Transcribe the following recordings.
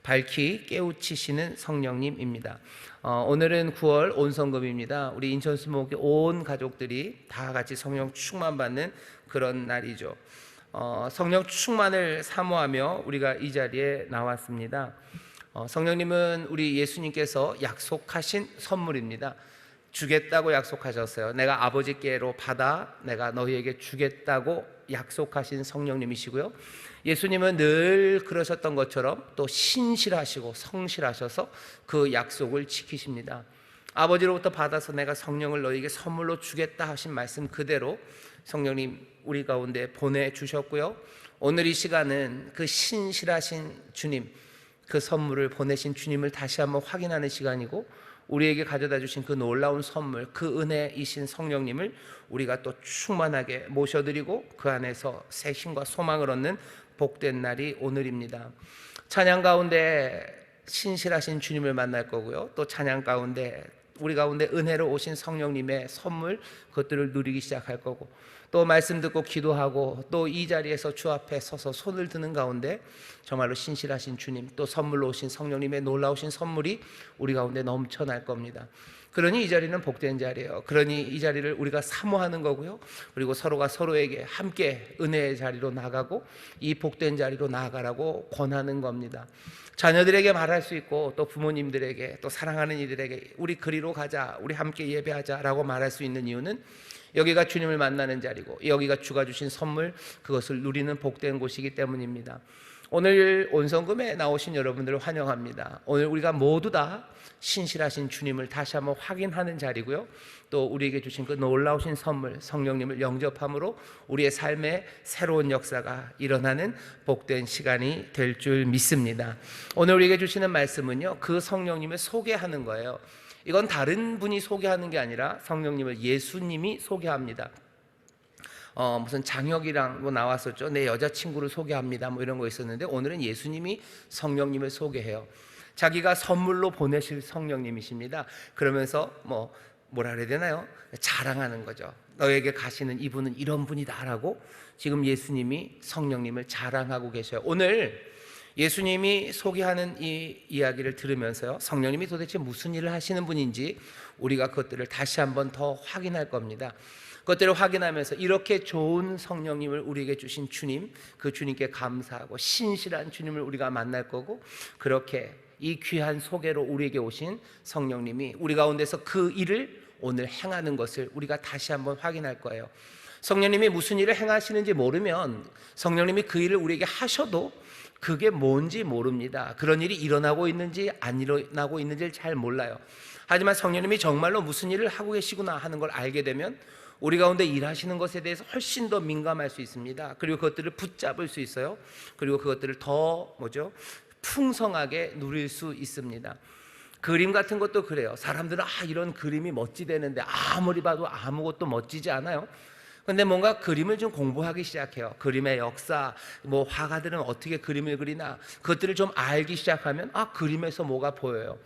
밝히 깨우치시는 성령님입니다. 오늘은 9월 온성금입니다. 우리 인천 수목회 온 가족들이 다 같이 성령 충만 받는 그런 날이죠. 성령 충만을 사모하며 우리가 이 자리에 나왔습니다. 성령님은 우리 예수님께서 약속하신 선물입니다. 주겠다고 약속하셨어요. 내가 아버지께로 받아 내가 너희에게 주겠다고 약속하신 성령님이시고요. 예수님은 늘 그러셨던 것처럼 또 신실하시고 성실하셔서 그 약속을 지키십니다. 아버지로부터 받아서 내가 성령을 너희에게 선물로 주겠다 하신 말씀 그대로 성령님 우리 가운데 보내주셨고요. 오늘 이 시간은 그 신실하신 주님, 그 선물을 보내신 주님을 다시 한번 확인하는 시간이고, 우리에게 가져다 주신 그 놀라운 선물, 그 은혜이신 성령님을 우리가 또 충만하게 모셔드리고 그 안에서 새 힘과 소망을 얻는 복된 날이 오늘입니다. 찬양 가운데 신실하신 주님을 만날 거고요, 또 찬양 가운데 우리 가운데 은혜로 오신 성령님의 선물, 그것들을 누리기 시작할 거고, 또 말씀 듣고 기도하고 또 이 자리에서 주 앞에 서서 손을 드는 가운데 정말로 신실하신 주님, 또 선물로 오신 성령님의 놀라우신 선물이 우리 가운데 넘쳐날 겁니다. 그러니 이 자리는 복된 자리예요. 그러니 이 자리를 우리가 사모하는 거고요, 그리고 서로가 서로에게 함께 은혜의 자리로 나가고 이 복된 자리로 나아가라고 권하는 겁니다. 자녀들에게 말할 수 있고 또 부모님들에게 또 사랑하는 이들에게 우리 그리로 가자, 우리 함께 예배하자라고 말할 수 있는 이유는 여기가 주님을 만나는 자리고 여기가 주가 주신 선물, 그것을 누리는 복된 곳이기 때문입니다. 오늘 온성금에 나오신 여러분들을 환영합니다. 오늘 우리가 모두 다 신실하신 주님을 다시 한번 확인하는 자리고요, 또 우리에게 주신 그 놀라우신 선물 성령님을 영접함으로 우리의 삶에 새로운 역사가 일어나는 복된 시간이 될 줄 믿습니다. 오늘 우리에게 주시는 말씀은요, 그 성령님을 소개하는 거예요. 이건 다른 분이 소개하는 게 아니라 성령님을 예수님이 소개합니다. 무슨 장혁이랑 뭐 나왔었죠. 내 여자친구를 소개합니다, 뭐 이런 거 있었는데, 오늘은 예수님이 성령님을 소개해요. 자기가 선물로 보내실 성령님이십니다. 그러면서 뭐라 그래야 되나요? 자랑하는 거죠. 너에게 가시는 이분은 이런 분이다라고 지금 예수님이 성령님을 자랑하고 계셔요. 오늘 예수님이 소개하는 이 이야기를 들으면서요, 성령님이 도대체 무슨 일을 하시는 분인지 우리가 그것들을 다시 한번 더 확인할 겁니다. 그것들을 확인하면서 이렇게 좋은 성령님을 우리에게 주신 주님, 그 주님께 감사하고 신실한 주님을 우리가 만날 거고, 그렇게 이 귀한 소개로 우리에게 오신 성령님이 우리 가운데서 그 일을 오늘 행하는 것을 우리가 다시 한번 확인할 거예요. 성령님이 무슨 일을 행하시는지 모르면 성령님이 그 일을 우리에게 하셔도 그게 뭔지 모릅니다. 그런 일이 일어나고 있는지 안 일어나고 있는지를 잘 몰라요. 하지만 성령님이 정말로 무슨 일을 하고 계시구나 하는 걸 알게 되면 우리 가운데 일하시는 것에 대해서 훨씬 더 민감할 수 있습니다. 그리고 그것들을 붙잡을 수 있어요. 그리고 그것들을 더 풍성하게 누릴 수 있습니다. 그림 같은 것도 그래요. 사람들은 이런 그림이 멋지다는데 아무리 봐도 아무것도 멋지지 않아요. 근데 뭔가 그림을 좀 공부하기 시작해요. 그림의 역사, 화가들은 어떻게 그림을 그리나, 그것들을 좀 알기 시작하면 그림에서 뭐가 보여요.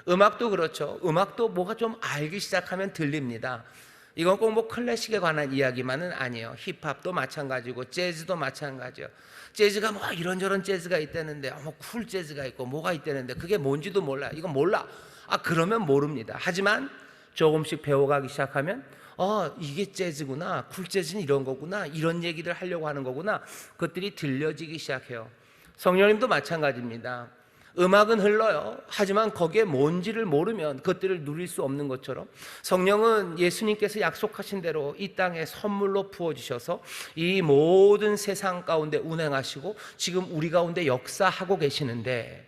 음악도 그렇죠. 음악도 뭐가 좀 알기 시작하면 들립니다. 이건 꼭 클래식에 관한 이야기만은 아니에요. 힙합도 마찬가지고 재즈도 마찬가지예요. 재즈가 이런저런 재즈가 있다는데 쿨 재즈가 있고 뭐가 있다는데 그게 뭔지도 몰라요. 이건 몰라. 그러면 모릅니다. 하지만 조금씩 배워가기 시작하면 이게 재즈구나, 쿨 재즈는 이런 거구나, 이런 얘기를 하려고 하는 거구나, 그것들이 들려지기 시작해요. 성령님도 마찬가지입니다. 음악은 흘러요. 하지만 거기에 뭔지를 모르면 그것들을 누릴 수 없는 것처럼 성령은 예수님께서 약속하신 대로 이 땅에 선물로 부어주셔서 이 모든 세상 가운데 운행하시고 지금 우리 가운데 역사하고 계시는데,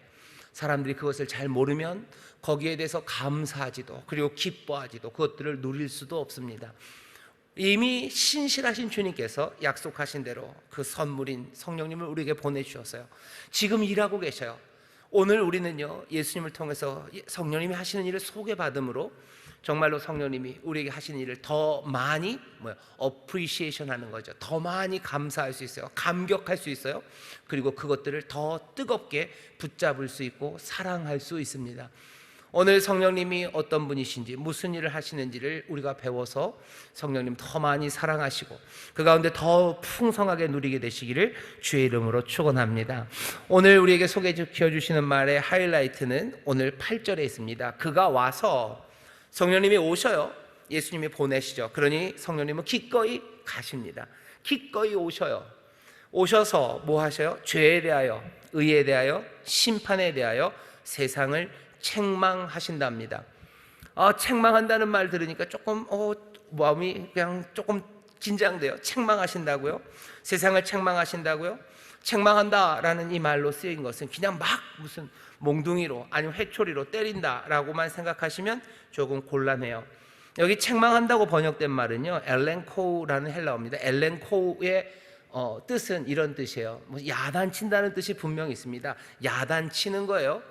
사람들이 그것을 잘 모르면 거기에 대해서 감사하지도 그리고 기뻐하지도 그것들을 누릴 수도 없습니다. 이미 신실하신 주님께서 약속하신 대로 그 선물인 성령님을 우리에게 보내주셨어요. 지금 일하고 계셔요. 오늘 우리는요, 예수님을 통해서 성령님이 하시는 일을 소개받음으로 정말로 성령님이 우리에게 하시는 일을 더 많이 appreciation 하는 거죠. 더 많이 감사할 수 있어요. 감격할 수 있어요. 그리고 그것들을 더 뜨겁게 붙잡을 수 있고 사랑할 수 있습니다. 오늘 성령님이 어떤 분이신지, 무슨 일을 하시는지를 우리가 배워서 성령님 더 많이 사랑하시고 그 가운데 더 풍성하게 누리게 되시기를 주의 이름으로 축원합니다. 오늘 우리에게 소개시켜 주시는 말의 하이라이트는 오늘 8절에 있습니다. 그가 와서, 성령님이 오셔요. 예수님이 보내시죠. 그러니 성령님은 기꺼이 가십니다. 기꺼이 오셔요. 오셔서 뭐 하셔요? 죄에 대하여, 의에 대하여, 심판에 대하여 세상을 책망하신답니다. 책망한다는 말 들으니까 조금 마음이 그냥 조금 긴장돼요. 책망하신다고요? 세상을 책망하신다고요? 책망한다라는 이 말로 쓰인 것은 그냥 막 무슨 몽둥이로 아니면 회초리로 때린다라고만 생각하시면 조금 곤란해요. 여기 책망한다고 번역된 말은요, 엘렌코우라는 헬라어입니다. 엘렌코우의 뜻은 이런 뜻이에요. 야단친다는 뜻이 분명히 있습니다. 야단치는 거예요.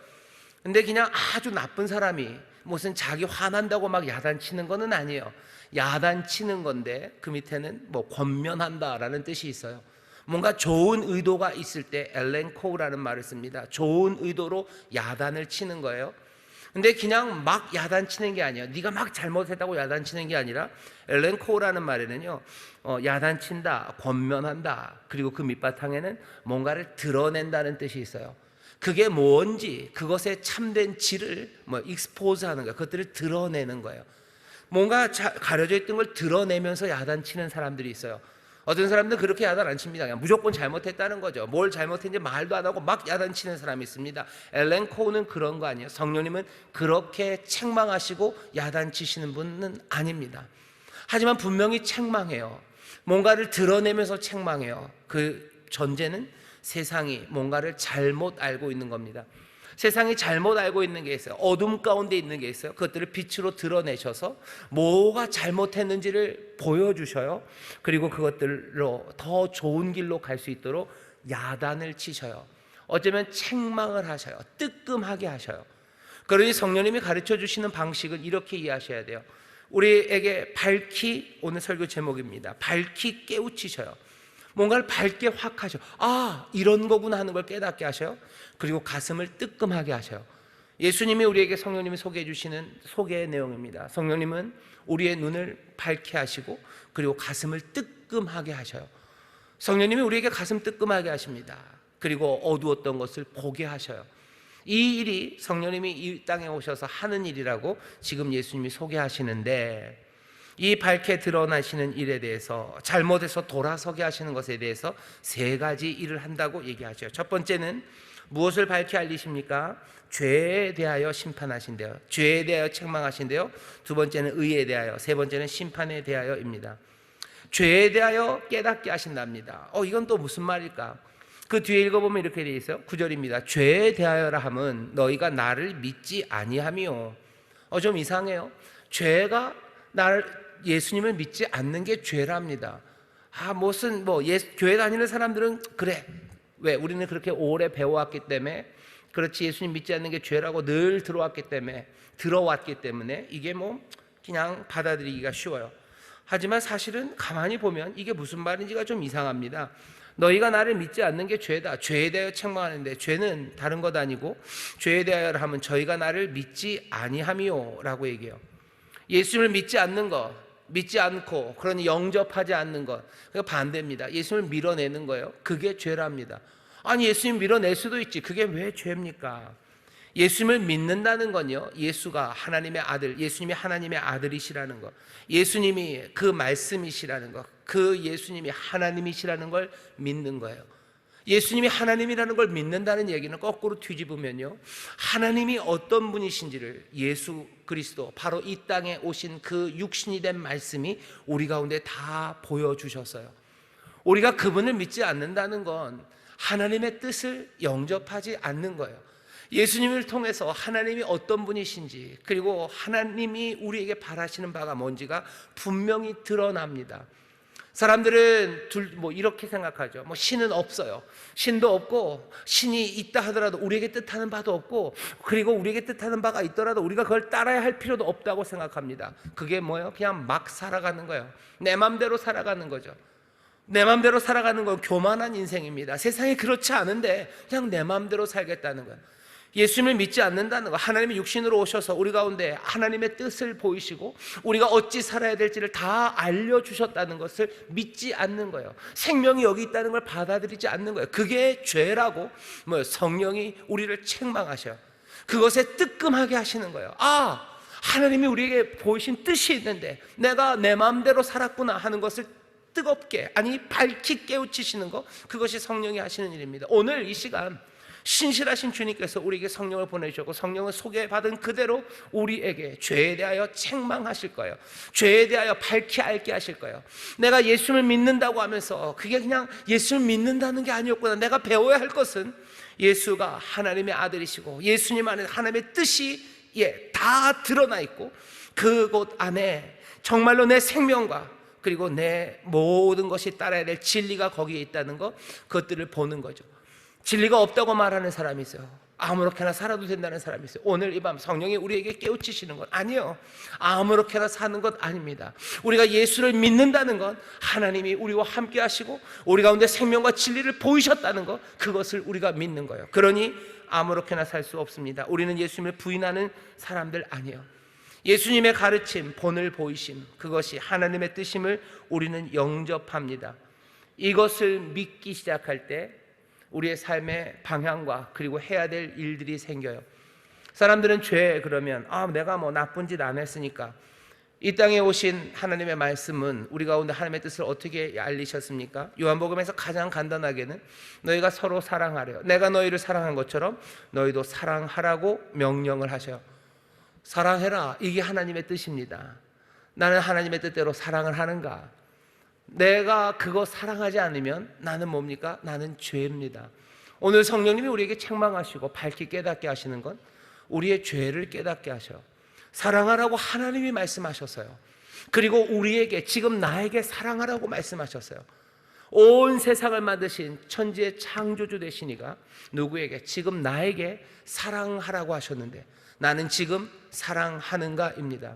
근데 그냥 아주 나쁜 사람이 무슨 자기 화난다고 막 야단치는 거는 아니에요. 야단치는 건데 그 밑에는 뭐 권면한다라는 뜻이 있어요. 뭔가 좋은 의도가 있을 때 엘렌코우라는 말을 씁니다. 좋은 의도로 야단을 치는 거예요. 근데 그냥 막 야단치는 게 아니에요. 네가 막 잘못했다고 야단치는 게 아니라 엘렌코우라는 말에는요, 야단친다, 권면한다, 그리고 그 밑바탕에는 뭔가를 드러낸다는 뜻이 있어요. 그게 뭔지, 그것의 참된 질을 익스포즈하는 거예요. 그것들을 드러내는 거예요. 뭔가 가려져 있던 걸 드러내면서 야단치는 사람들이 있어요. 어떤 사람들은 그렇게 야단 안 칩니다. 그냥 무조건 잘못했다는 거죠. 뭘 잘못했는지 말도 안 하고 막 야단치는 사람이 있습니다. 엘렌 코우는 그런 거 아니에요. 성령님은 그렇게 책망하시고 야단치시는 분은 아닙니다. 하지만 분명히 책망해요. 뭔가를 드러내면서 책망해요. 그 전제는 세상이 뭔가를 잘못 알고 있는 겁니다. 세상이 잘못 알고 있는 게 있어요. 어둠 가운데 있는 게 있어요. 그것들을 빛으로 드러내셔서 뭐가 잘못했는지를 보여주셔요. 그리고 그것들로 더 좋은 길로 갈 수 있도록 야단을 치셔요. 어쩌면 책망을 하셔요. 뜨끔하게 하셔요. 그러니 성령님이 가르쳐 주시는 방식은 이렇게 이해하셔야 돼요. 우리에게 밝히, 오늘 설교 제목입니다. 밝히 깨우치셔요. 뭔가를 밝게 확 하셔. 이런 거구나 하는 걸 깨닫게 하셔요. 그리고 가슴을 뜨끔하게 하셔요. 예수님이 우리에게 성령님이 소개해 주시는 소개의 내용입니다. 성령님은 우리의 눈을 밝게 하시고 그리고 가슴을 뜨끔하게 하셔요. 성령님이 우리에게 가슴 뜨끔하게 하십니다. 그리고 어두웠던 것을 보게 하셔요. 이 일이 성령님이 이 땅에 오셔서 하는 일이라고 지금 예수님이 소개하시는데, 이 밝게 드러나시는 일에 대해서, 잘못해서 돌아서게 하시는 것에 대해서 세 가지 일을 한다고 얘기하죠. 첫 번째는 무엇을 밝게 알리십니까? 죄에 대하여 심판하신대요. 죄에 대하여 책망하신대요. 두 번째는 의에 대하여, 세 번째는 심판에 대하여입니다. 죄에 대하여 깨닫게 하신답니다. 이건 또 무슨 말일까? 그 뒤에 읽어보면 이렇게 되어 있어요. 9절입니다. 죄에 대하여라 함은 너희가 나를 믿지 아니하미요. 좀 이상해요. 죄가 예수님을 믿지 않는 게 죄랍니다. 교회 다니는 사람들은 그래. 왜? 우리는 그렇게 오래 배워왔기 때문에, 그렇지, 예수님 믿지 않는 게 죄라고 늘 들어왔기 때문에 이게 그냥 받아들이기가 쉬워요. 하지만 사실은 가만히 보면 이게 무슨 말인지가 좀 이상합니다. 너희가 나를 믿지 않는 게 죄다. 죄에 대하여 책망하는데, 죄는 다른 것 아니고 죄에 대하여 하면 저희가 나를 믿지 아니함이요 라고 얘기해요. 예수님을 믿지 않는 것, 믿지 않고, 그러니 영접하지 않는 것, 그러니까 반대입니다. 예수님을 밀어내는 거예요. 그게 죄랍니다. 아니, 예수님 밀어낼 수도 있지. 그게 왜 죄입니까? 예수님을 믿는다는 건요, 예수가 하나님의 아들, 예수님이 하나님의 아들이시라는 것, 예수님이 그 말씀이시라는 것, 그 예수님이 하나님이시라는 걸 믿는 거예요. 예수님이 하나님이라는 걸 믿는다는 얘기는 거꾸로 뒤집으면요, 하나님이 어떤 분이신지를, 예수 그리스도, 바로 이 땅에 오신 그 육신이 된 말씀이 우리 가운데 다 보여주셨어요. 우리가 그분을 믿지 않는다는 건 하나님의 뜻을 영접하지 않는 거예요. 예수님을 통해서 하나님이 어떤 분이신지, 그리고 하나님이 우리에게 바라시는 바가 뭔지가 분명히 드러납니다. 사람들은 이렇게 생각하죠. 신은 없어요. 신도 없고, 신이 있다 하더라도 우리에게 뜻하는 바도 없고, 그리고 우리에게 뜻하는 바가 있더라도 우리가 그걸 따라야 할 필요도 없다고 생각합니다. 그게 뭐예요? 그냥 막 살아가는 거예요. 내 맘대로 살아가는 거죠. 내 맘대로 살아가는 건 교만한 인생입니다. 세상이 그렇지 않은데 그냥 내 맘대로 살겠다는 거예요. 예수님을 믿지 않는다는 것, 하나님이 육신으로 오셔서 우리 가운데 하나님의 뜻을 보이시고 우리가 어찌 살아야 될지를 다 알려주셨다는 것을 믿지 않는 거예요. 생명이 여기 있다는 걸 받아들이지 않는 거예요. 그게 죄라고 성령이 우리를 책망하셔요. 그것에 뜨끔하게 하시는 거예요. 하나님이 우리에게 보이신 뜻이 있는데 내가 내 마음대로 살았구나 하는 것을 뜨겁게, 아니 밝히 깨우치시는 것, 그것이 성령이 하시는 일입니다. 오늘 이 시간 신실하신 주님께서 우리에게 성령을 보내주셨고 성령을 소개받은 그대로 우리에게 죄에 대하여 책망하실 거예요. 죄에 대하여 밝히 알게 하실 거예요. 내가 예수를 믿는다고 하면서 그게 그냥 예수를 믿는다는 게 아니었구나. 내가 배워야 할 것은 예수가 하나님의 아들이시고 예수님 안에 하나님의 뜻이 다 드러나 있고 그곳 안에 정말로 내 생명과 그리고 내 모든 것이 따라야 될 진리가 거기에 있다는 것, 그것들을 보는 거죠. 진리가 없다고 말하는 사람이 있어요. 아무렇게나 살아도 된다는 사람이 있어요. 오늘 이 밤 성령이 우리에게 깨우치시는 건 아니에요. 아무렇게나 사는 것 아닙니다. 우리가 예수를 믿는다는 건 하나님이 우리와 함께 하시고 우리 가운데 생명과 진리를 보이셨다는 것, 그것을 우리가 믿는 거예요. 그러니 아무렇게나 살 수 없습니다. 우리는 예수님을 부인하는 사람들 아니에요. 예수님의 가르침, 본을 보이심, 그것이 하나님의 뜻임을 우리는 영접합니다. 이것을 믿기 시작할 때 우리의 삶의 방향과 그리고 해야 될 일들이 생겨요. 사람들은 죄 그러면 내가 나쁜 짓 안 했으니까. 이 땅에 오신 하나님의 말씀은 우리 가운데 하나님의 뜻을 어떻게 알리셨습니까? 요한복음에서 가장 간단하게는 너희가 서로 사랑하래요. 내가 너희를 사랑한 것처럼 너희도 사랑하라고 명령을 하셔요. 사랑해라, 이게 하나님의 뜻입니다. 나는 하나님의 뜻대로 사랑을 하는가? 내가 그거 사랑하지 않으면 나는 뭡니까? 나는 죄입니다. 오늘 성령님이 우리에게 책망하시고 밝히 깨닫게 하시는 건 우리의 죄를 깨닫게 하셔요. 사랑하라고 하나님이 말씀하셨어요. 그리고 우리에게, 지금 나에게 사랑하라고 말씀하셨어요. 온 세상을 만드신 천지의 창조주 되신 이가 누구에게? 지금 나에게 사랑하라고 하셨는데 나는 지금 사랑하는가입니다.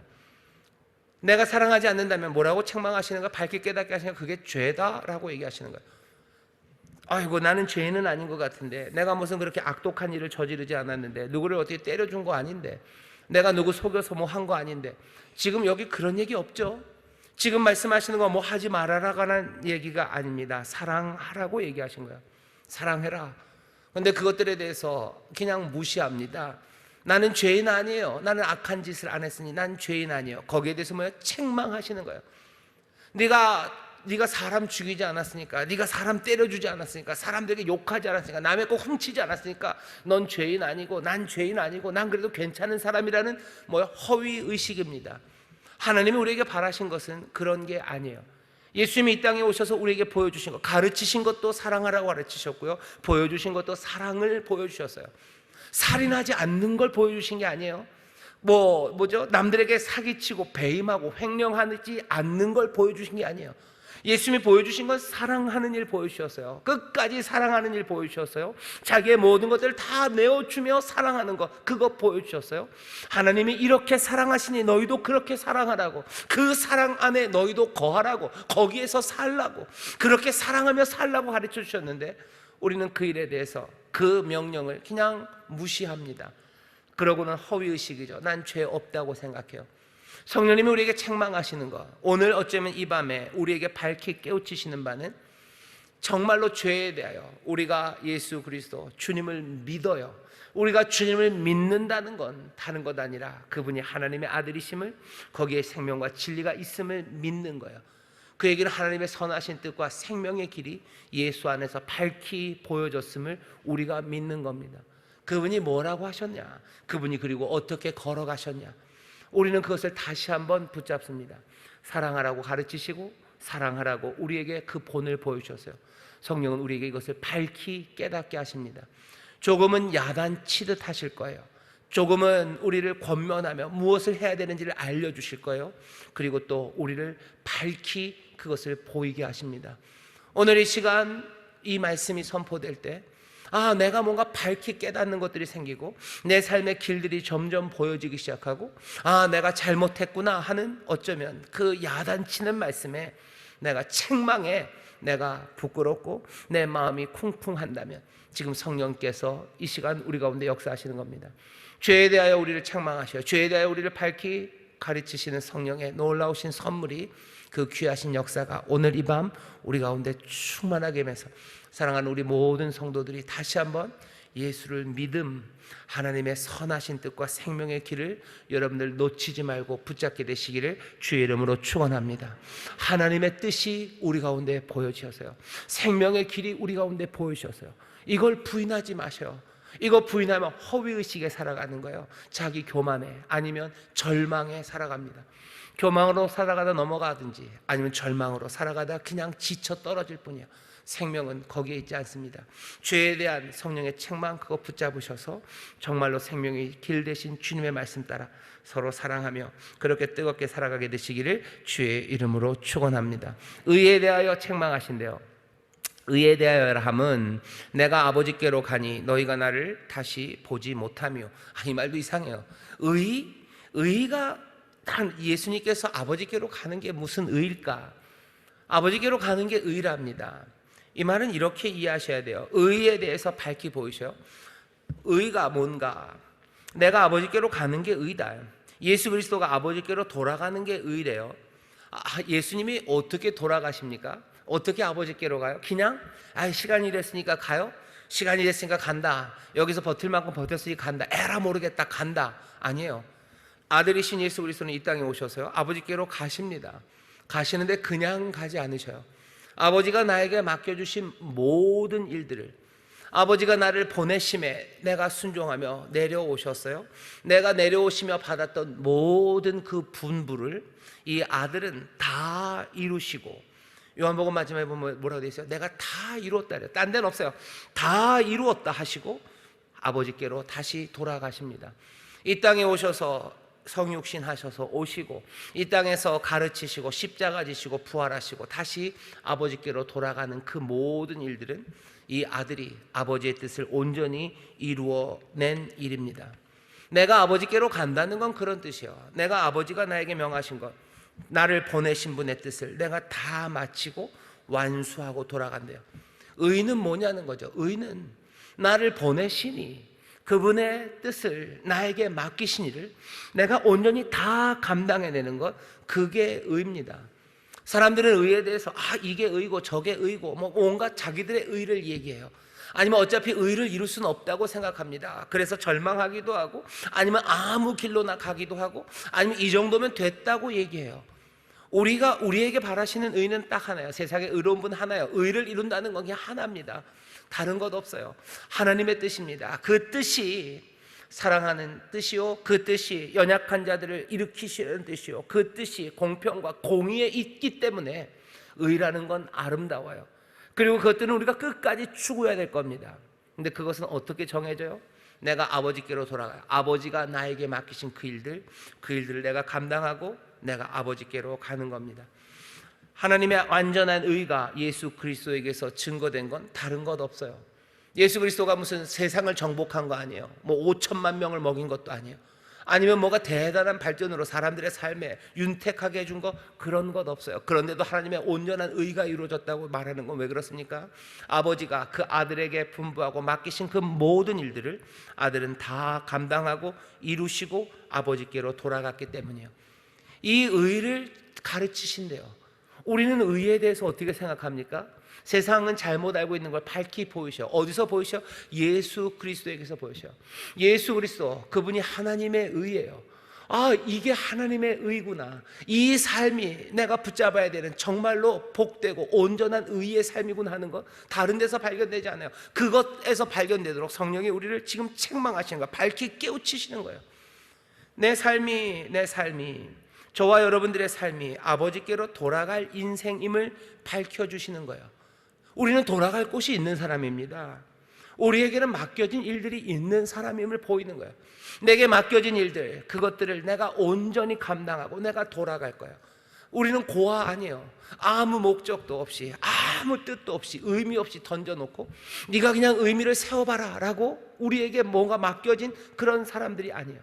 내가 사랑하지 않는다면 뭐라고 책망하시는가? 밝게 깨닫게 하시는 거, 그게 죄다라고 얘기하시는 거예요. 아이고, 나는 죄인은 아닌 것 같은데, 내가 무슨 그렇게 악독한 일을 저지르지 않았는데, 누구를 어떻게 때려준 거 아닌데, 내가 누구 속여서 뭐 한 거 아닌데. 지금 여기 그런 얘기 없죠? 지금 말씀하시는 거 하지 말아라라는 얘기가 아닙니다. 사랑하라고 얘기하신 거예요. 사랑해라. 그런데 그것들에 대해서 그냥 무시합니다. 나는 죄인 아니에요. 나는 악한 짓을 안 했으니 난 죄인 아니에요. 거기에 대해서 책망하시는 거예요. 네가 사람 죽이지 않았으니까, 네가 사람 때려주지 않았으니까, 사람들에게 욕하지 않았으니까, 남의 거 훔치지 않았으니까 넌 죄인 아니고, 난 죄인 아니고, 난 그래도 괜찮은 사람이라는 허위 의식입니다. 하나님이 우리에게 바라신 것은 그런 게 아니에요. 예수님이 이 땅에 오셔서 우리에게 보여주신 것, 가르치신 것도 사랑하라고 가르치셨고요, 보여주신 것도 사랑을 보여주셨어요. 살인하지 않는 걸 보여주신 게 아니에요. 남들에게 사기치고 배임하고 횡령하지 않는 걸 보여주신 게 아니에요. 예수님이 보여주신 건 사랑하는 일 보여주셨어요. 끝까지 사랑하는 일 보여주셨어요. 자기의 모든 것들을 다 내어주며 사랑하는 것, 그거 보여주셨어요. 하나님이 이렇게 사랑하시니 너희도 그렇게 사랑하라고, 그 사랑 안에 너희도 거하라고, 거기에서 살라고, 그렇게 사랑하며 살라고 가르쳐 주셨는데 우리는 그 일에 대해서 그 명령을 그냥 무시합니다. 그러고는 허위의식이죠. 난 죄 없다고 생각해요. 성령님이 우리에게 책망하시는 것, 오늘 어쩌면 이 밤에 우리에게 밝히 깨우치시는 바는 정말로 죄에 대하여 우리가 예수 그리스도 주님을 믿어요. 우리가 주님을 믿는다는 건 다른 것 아니라 그분이 하나님의 아들이심을, 거기에 생명과 진리가 있음을 믿는 거예요. 그 얘기는 하나님의 선하신 뜻과 생명의 길이 예수 안에서 밝히 보여졌음을 우리가 믿는 겁니다. 그분이 뭐라고 하셨냐, 그분이 그리고 어떻게 걸어가셨냐, 우리는 그것을 다시 한번 붙잡습니다. 사랑하라고 가르치시고 사랑하라고 우리에게 그 본을 보여주셨어요. 성령은 우리에게 이것을 밝히 깨닫게 하십니다. 조금은 야단치듯 하실 거예요. 조금은 우리를 권면하며 무엇을 해야 되는지를 알려주실 거예요. 그리고 또 우리를 밝히 그것을 보이게 하십니다. 오늘 이 시간 이 말씀이 선포될 때 내가 뭔가 밝히 깨닫는 것들이 생기고 내 삶의 길들이 점점 보여지기 시작하고 내가 잘못했구나 하는, 어쩌면 그 야단치는 말씀에, 내가 책망에 내가 부끄럽고 내 마음이 쿵쿵한다면 지금 성령께서 이 시간 우리 가운데 역사하시는 겁니다. 죄에 대하여 우리를 책망하셔, 죄에 대하여 우리를 밝히 가르치시는 성령의 놀라우신 선물이, 그 귀하신 역사가 오늘 이 밤 우리 가운데 충만하게 하면서 사랑하는 우리 모든 성도들이 다시 한번 예수를 믿음, 하나님의 선하신 뜻과 생명의 길을 여러분들 놓치지 말고 붙잡게 되시기를 주의 이름으로 축원합니다. 하나님의 뜻이 우리 가운데 보여지어서요, 생명의 길이 우리 가운데 보여지어서요, 이걸 부인하지 마셔요. 이거 부인하면 허위의식에 살아가는 거예요. 자기 교만에, 아니면 절망에 살아갑니다. 교만으로 살아가다 넘어가든지 아니면 절망으로 살아가다 그냥 지쳐 떨어질 뿐이에요. 생명은 거기에 있지 않습니다. 죄에 대한 성령의 책망, 그거 붙잡으셔서 정말로 생명의 길 대신 주님의 말씀 따라 서로 사랑하며 그렇게 뜨겁게 살아가게 되시기를 주의 이름으로 축원합니다. 의에 대하여 책망하신대요. 의에 대하여 함은 내가 아버지께로 가니 너희가 나를 다시 보지 못하며. 이 말도 이상해요. 의가 예수님께서 아버지께로 가는 게 무슨 의일까? 아버지께로 가는 게 의랍니다. 이 말은 이렇게 이해하셔야 돼요. 의에 대해서 밝히 보이셔요. 의가 뭔가? 내가 아버지께로 가는 게 의다. 예수 그리스도가 아버지께로 돌아가는 게 의래요. 예수님이 어떻게 돌아가십니까? 어떻게 아버지께로 가요? 그냥 시간이 됐으니까 가요? 시간이 됐으니까 간다. 여기서 버틸 만큼 버텼으니 간다. 에라 모르겠다 간다. 아니에요. 아들이신 예수 그리스도는 이 땅에 오셔서요, 아버지께로 가십니다. 가시는데 그냥 가지 않으셔요. 아버지가 나에게 맡겨주신 모든 일들을, 아버지가 나를 보내심에 내가 순종하며 내려오셨어요. 내가 내려오시며 받았던 모든 그 분부를 이 아들은 다 이루시고, 요한복음 마지막에 보면 뭐라고 되어 있어요? 내가 다 이루었다 그래요. 딴 데는 없어요. 다 이루었다 하시고 아버지께로 다시 돌아가십니다. 이 땅에 오셔서 성육신 하셔서 오시고 이 땅에서 가르치시고 십자가 지시고 부활하시고 다시 아버지께로 돌아가는 그 모든 일들은 이 아들이 아버지의 뜻을 온전히 이루어낸 일입니다. 내가 아버지께로 간다는 건 그런 뜻이에요. 내가 아버지가 나에게 명하신 것, 나를 보내신 분의 뜻을 내가 다 마치고 완수하고 돌아간대요. 의는 뭐냐는 거죠. 의는 나를 보내시니 그분의 뜻을 나에게 맡기신 일을 내가 온전히 다 감당해내는 것, 그게 의입니다. 사람들은 의에 대해서 이게 의고 저게 의고 뭐 온갖 자기들의 의를 얘기해요. 아니면 어차피 의를 이룰 수는 없다고 생각합니다. 그래서 절망하기도 하고, 아니면 아무 길로나 가기도 하고, 아니면 이 정도면 됐다고 얘기해요. 우리에게 바라시는 의는 딱 하나예요. 세상에 의로운 분 하나예요. 의를 이룬다는 건 그냥 하나입니다. 다른 것 없어요. 하나님의 뜻입니다. 그 뜻이 사랑하는 뜻이요, 그 뜻이 연약한 자들을 일으키시는 뜻이요, 그 뜻이 공평과 공의에 있기 때문에 의라는 건 아름다워요. 그리고 그것들은 우리가 끝까지 추구해야 될 겁니다. 근데 그것은 어떻게 정해져요? 내가 아버지께로 돌아가요. 아버지가 나에게 맡기신 그 일들을 내가 감당하고 내가 아버지께로 가는 겁니다. 하나님의 완전한 의가 예수 그리스도에게서 증거된 건 다른 것 없어요. 예수 그리스도가 무슨 세상을 정복한 거 아니에요. 뭐 5천만 명을 먹인 것도 아니에요. 아니면 뭐가 대단한 발전으로 사람들의 삶에 윤택하게 해준 거, 그런 것 없어요. 그런데도 하나님의 온전한 의가 이루어졌다고 말하는 건 왜 그렇습니까? 아버지가 그 아들에게 분부하고 맡기신 그 모든 일들을 아들은 다 감당하고 이루시고 아버지께로 돌아갔기 때문이에요. 이 의를 가르치신대요. 우리는 의에 대해서 어떻게 생각합니까? 세상은 잘못 알고 있는 걸 밝히 보이셔. 어디서 보이셔? 예수 그리스도에게서 보이셔. 예수 그리스도, 그분이 하나님의 의예요. 이게 하나님의 의구나. 이 삶이 내가 붙잡아야 되는 정말로 복되고 온전한 의의 삶이구나 하는 것, 다른 데서 발견되지 않아요. 그것에서 발견되도록 성령이 우리를 지금 책망하시는 거예요. 밝히 깨우치시는 거예요. 내 삶이 저와 여러분들의 삶이 아버지께로 돌아갈 인생임을 밝혀주시는 거예요. 우리는 돌아갈 곳이 있는 사람입니다. 우리에게는 맡겨진 일들이 있는 사람임을 보이는 거예요. 내게 맡겨진 일들, 그것들을 내가 온전히 감당하고 내가 돌아갈 거예요. 우리는 고아 아니에요. 아무 목적도 없이, 아무 뜻도 없이, 의미 없이 던져놓고 네가 그냥 의미를 세워봐라 라고 우리에게 뭔가 맡겨진 그런 사람들이 아니에요.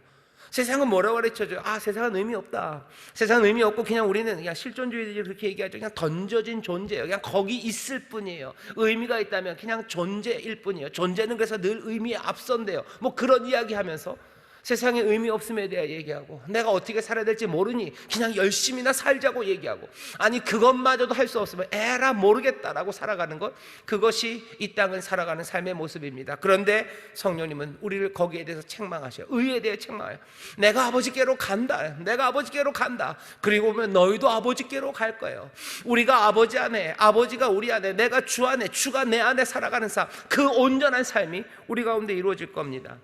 세상은 뭐라고 가르쳐줘요? 세상은 의미 없다. 세상은 의미 없고 그냥 우리는 그냥 실존주의들이 그렇게 얘기하죠. 그냥 던져진 존재예요. 그냥 거기 있을 뿐이에요. 의미가 있다면 그냥 존재일 뿐이에요. 존재는 그래서 늘 의미에 앞선대요. 뭐 그런 이야기하면서 세상에 의미 없음에 대해 얘기하고, 내가 어떻게 살아야 될지 모르니 그냥 열심히나 살자고 얘기하고, 아니 그것마저도 할 수 없으면 에라 모르겠다라고 살아가는 것, 그것이 이 땅을 살아가는 삶의 모습입니다. 그런데 성령님은 우리를 거기에 대해서 책망하셔요. 의에 대해 책망해요. 내가 아버지께로 간다. 내가 아버지께로 간다. 그리고 보면 너희도 아버지께로 갈 거예요. 우리가 아버지 안에, 아버지가 우리 안에, 내가 주 안에, 주가 내 안에 살아가는 삶, 그 온전한 삶이 우리 가운데 이루어질 겁니다.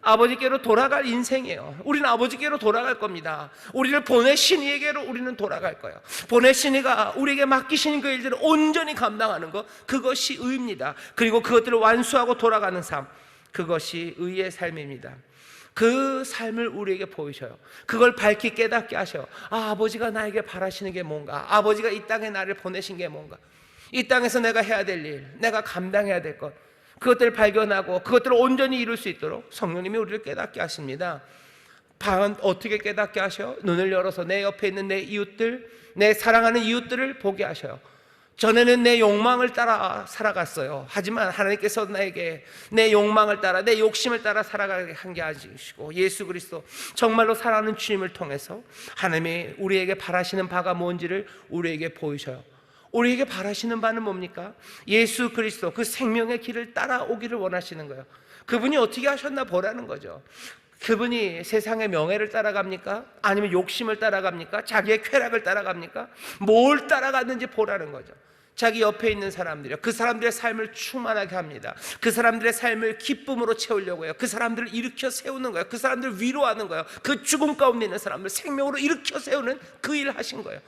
아버지께로 돌아갈 인생이에요. 우리는 아버지께로 돌아갈 겁니다. 우리를 보내신 이에게로 우리는 돌아갈 거예요. 보내신 이가 우리에게 맡기신 그 일들을 온전히 감당하는 것, 그것이 의입니다. 그리고 그것들을 완수하고 돌아가는 삶, 그것이 의의 삶입니다. 그 삶을 우리에게 보이셔요. 그걸 밝히 깨닫게 하셔요. 아버지가 나에게 바라시는 게 뭔가, 아버지가 이 땅에 나를 보내신 게 뭔가, 이 땅에서 내가 해야 될 일, 내가 감당해야 될 것, 그것들을 발견하고 그것들을 온전히 이룰 수 있도록 성령님이 우리를 깨닫게 하십니다. 어떻게 깨닫게 하셔요? 눈을 열어서 내 옆에 있는 내 이웃들, 내 사랑하는 이웃들을 보게 하셔요. 전에는 내 욕망을 따라 살아갔어요. 하지만 하나님께서 나에게 내 욕망을 따라, 내 욕심을 따라 살아가게 한 게 아니시고, 예수 그리스도 정말로 살아가는 주님을 통해서 하나님이 우리에게 바라시는 바가 뭔지를 우리에게 보이셔요. 우리에게 바라시는 바는 뭡니까? 예수 그리스도, 그 생명의 길을 따라오기를 원하시는 거예요. 그분이 어떻게 하셨나 보라는 거죠. 그분이 세상의 명예를 따라갑니까? 아니면 욕심을 따라갑니까? 자기의 쾌락을 따라갑니까? 뭘 따라갔는지 보라는 거죠. 자기 옆에 있는 사람들이요, 그 사람들의 삶을 충만하게 합니다. 그 사람들의 삶을 기쁨으로 채우려고 해요. 그 사람들을 일으켜 세우는 거예요. 그 사람들을 위로하는 거예요. 그 죽음 가운데 있는 사람을 생명으로 일으켜 세우는 그 일을 하신 거예요.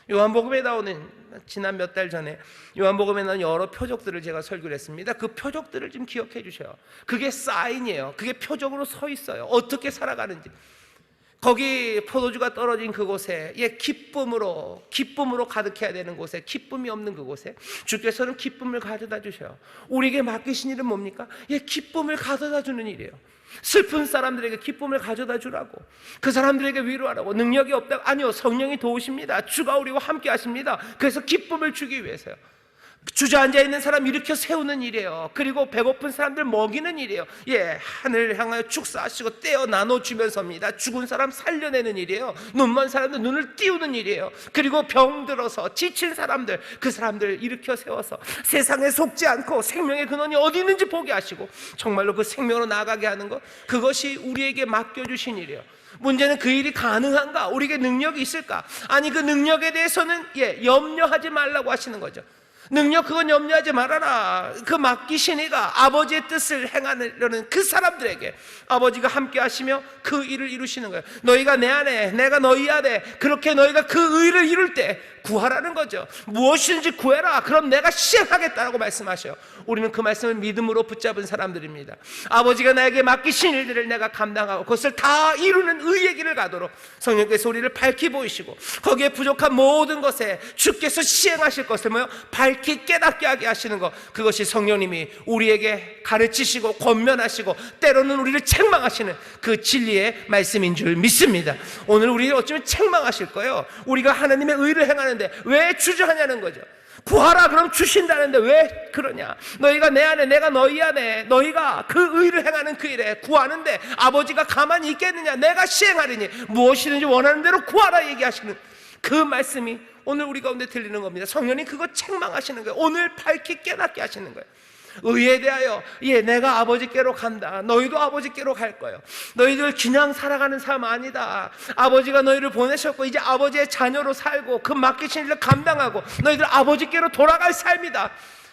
요한복음에 나오는, 지난 몇 달 전에 요한복음에 나오는 여러 표적들을 제가 설교를 했습니다. 그 표적들을 좀 기억해 주셔요. 그게 사인이에요. 그게 표적으로 서 있어요. 어떻게 살아가는지. 거기 포도주가 떨어진 그곳에, 기쁨으로 가득해야 되는 곳에, 기쁨이 없는 그곳에 주께서는 기쁨을 가져다 주셔요. 우리에게 맡기신 일은 뭡니까? 기쁨을 가져다 주는 일이에요. 슬픈 사람들에게 기쁨을 가져다 주라고, 그 사람들에게 위로하라고. 능력이 없다? 아니요, 성령이 도우십니다. 주가 우리와 함께 하십니다. 그래서 기쁨을 주기 위해서요. 주저앉아 있는 사람 일으켜 세우는 일이에요. 그리고 배고픈 사람들 먹이는 일이에요. 하늘을 향하여 축사하시고 떼어 나눠주면서입니다. 죽은 사람 살려내는 일이에요. 눈먼 사람들 눈을 띄우는 일이에요. 그리고 병들어서 지친 사람들, 그 사람들 일으켜 세워서 세상에 속지 않고 생명의 근원이 어디 있는지 보게 하시고 정말로 그 생명으로 나아가게 하는 것, 그것이 우리에게 맡겨주신 일이에요. 문제는 그 일이 가능한가? 우리에게 능력이 있을까? 아니, 그 능력에 대해서는 염려하지 말라고 하시는 거죠. 능력, 그건 염려하지 말아라. 그 맡기신 이가 아버지의 뜻을 행하려는 그 사람들에게 아버지가 함께 하시며 그 일을 이루시는 거예요. 너희가 내 안에, 내가 너희 안에, 그렇게 너희가 그 의를 이룰 때 구하라는 거죠. 무엇이든지 구해라. 그럼 내가 시행하겠다라고 말씀하셔요. 우리는 그 말씀을 믿음으로 붙잡은 사람들입니다. 아버지가 나에게 맡기신 일들을 내가 감당하고 그것을 다 이루는 의의 길을 가도록 성령께서 우리를 밝히 보이시고, 거기에 부족한 모든 것에 주께서 시행하실 것을 밝히 깨닫게 하게 하시는 것, 그것이 성령님이 우리에게 가르치시고 권면하시고 때로는 우리를 책망하시는 그 진리의 말씀인 줄 믿습니다. 오늘 우리를 어쩌면 책망하실 거예요. 우리가 하나님의 의를 행하는데 왜 주저하냐는 거죠. 구하라 그럼 주신다는데 왜 그러냐? 너희가 내 안에, 내가 너희 안에, 너희가 그 의를 행하는 그 일에 구하는데 아버지가 가만히 있겠느냐? 내가 시행하리니 무엇이든지 원하는 대로 구하라 얘기하시는 그 말씀이 오늘 우리 가운데 들리는 겁니다. 성령님 그거 책망하시는 거예요. 오늘 밝히 깨닫게 하시는 거예요. 의에 대하여 내가 아버지께로 간다. 너희도 아버지께로 갈 거예요. 너희들 그냥 살아가는 삶 아니다. 아버지가 너희를 보내셨고 이제 아버지의 자녀로 살고 그 맡기신 일을 감당하고 너희들 아버지께로 돌아갈 삶이다.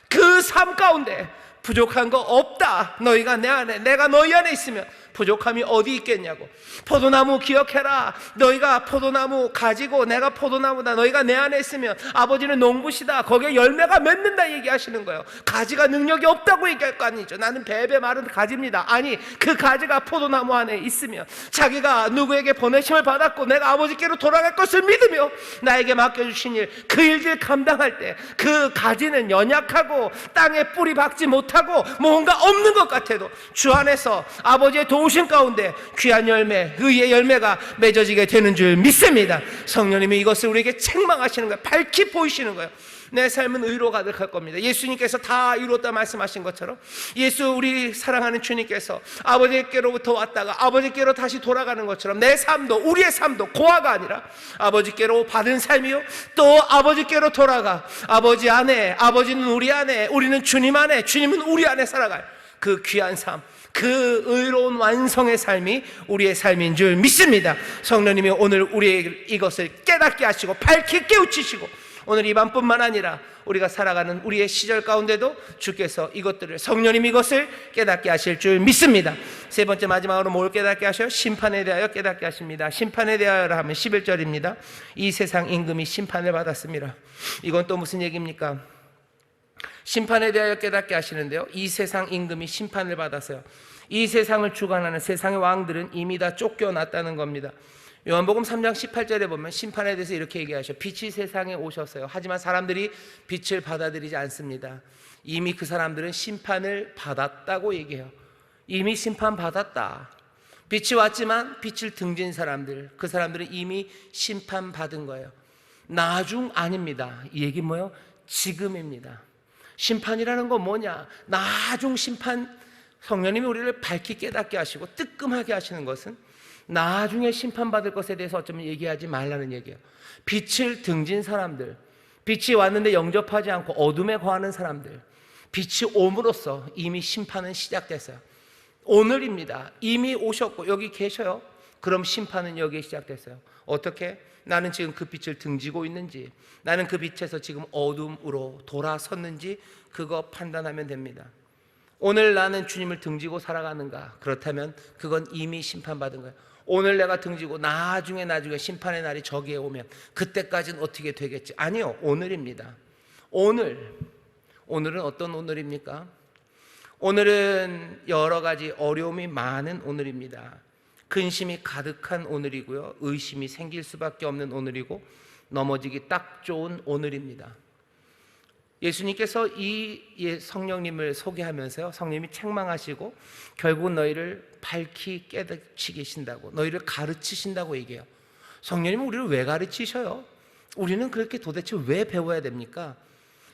그 삶 가운데 부족한 거 없다. 너희가 내 안에, 내가 너희 안에 있으면 부족함이 어디 있겠냐고. 포도나무 기억해라. 너희가 포도나무 가지고 내가 포도나무다. 너희가 내 안에 있으면 아버지는 농부시다. 거기에 열매가 맺는다 얘기하시는 거예요. 가지가 능력이 없다고 얘기할 거 아니죠. 나는 배배 마른 가지입니다. 아니, 그 가지가 포도나무 안에 있으면 자기가 누구에게 보내심을 받았고 내가 아버지께로 돌아갈 것을 믿으며 나에게 맡겨주신 일, 그 일들 감당할 때 그 가지는 연약하고 땅에 뿌리 박지 못하고 뭔가 없는 것 같아도 주 안에서 아버지의 도움 오신 가운데 귀한 열매, 의의 열매가 맺어지게 되는 줄 믿습니다. 성령님이 이것을 우리에게 책망하시는 거예요. 밝히 보이시는 거예요. 내 삶은 의로 가득할 겁니다. 예수님께서 다 이루었다 말씀하신 것처럼 우리 사랑하는 주님께서 아버지께로부터 왔다가 아버지께로 다시 돌아가는 것처럼 내 삶도, 우리의 삶도 고아가 아니라 아버지께로 받은 삶이요, 또 아버지께로 돌아가 아버지 안에, 아버지는 우리 안에, 우리는 주님 안에, 주님은 우리 안에 살아갈 그 귀한 삶, 그 의로운 완성의 삶이 우리의 삶인 줄 믿습니다. 성령님이 오늘 우리에게 이것을 깨닫게 하시고 밝히 깨우치시고, 오늘 이 밤뿐만 아니라 우리가 살아가는 우리의 시절 가운데도 주께서 이것들을, 성령님 이것을 깨닫게 하실 줄 믿습니다. 세 번째, 마지막으로 뭘 깨닫게 하셔요? 심판에 대하여 깨닫게 하십니다. 심판에 대하여라 하면 11절입니다. 이 세상 임금이 심판을 받았습니다. 이건 또 무슨 얘기입니까? 심판에 대하여 깨닫게 하시는데요, 이 세상 임금이 심판을 받았어요. 이 세상을 주관하는 세상의 왕들은 이미 다 쫓겨났다는 겁니다. 요한복음 3장 18절에 보면 심판에 대해서 이렇게 얘기하셔. 빛이 세상에 오셨어요. 하지만 사람들이 빛을 받아들이지 않습니다. 이미 그 사람들은 심판을 받았다고 얘기해요. 이미 심판받았다. 빛이 왔지만 빛을 등진 사람들, 그 사람들은 이미 심판받은 거예요. 나중 아닙니다. 이 얘기 뭐예요? 지금입니다. 심판이라는 건 뭐냐? 나중 심판. 성령님이 우리를 밝히 깨닫게 하시고 뜨끔하게 하시는 것은 나중에 심판받을 것에 대해서 어쩌면 얘기하지 말라는 얘기예요. 빛을 등진 사람들, 빛이 왔는데 영접하지 않고 어둠에 거하는 사람들, 빛이 옴으로써 이미 심판은 시작됐어요. 오늘입니다. 이미 오셨고 여기 계셔요. 그럼 심판은 여기에 시작됐어요. 어떻게? 나는 지금 그 빛을 등지고 있는지, 나는 그 빛에서 지금 어둠으로 돌아섰는지 그거 판단하면 됩니다. 오늘 나는 주님을 등지고 살아가는가? 그렇다면 그건 이미 심판받은 거예요. 오늘 내가 등지고 나중에 심판의 날이 저기에 오면 그때까지는 어떻게 되겠지? 아니요, 오늘입니다. 오늘은 어떤 오늘입니까? 오늘은 여러 가지 어려움이 많은 오늘입니다. 근심이 가득한 오늘이고요, 의심이 생길 수밖에 없는 오늘이고, 넘어지기 딱 좋은 오늘입니다. 예수님께서 이 성령님을 소개하면서요, 성령님이 책망하시고 결국은 너희를 밝히 깨우치신다고, 너희를 가르치신다고 얘기해요. 성령님은 우리를 왜 가르치셔요? 우리는 그렇게 도대체 왜 배워야 됩니까?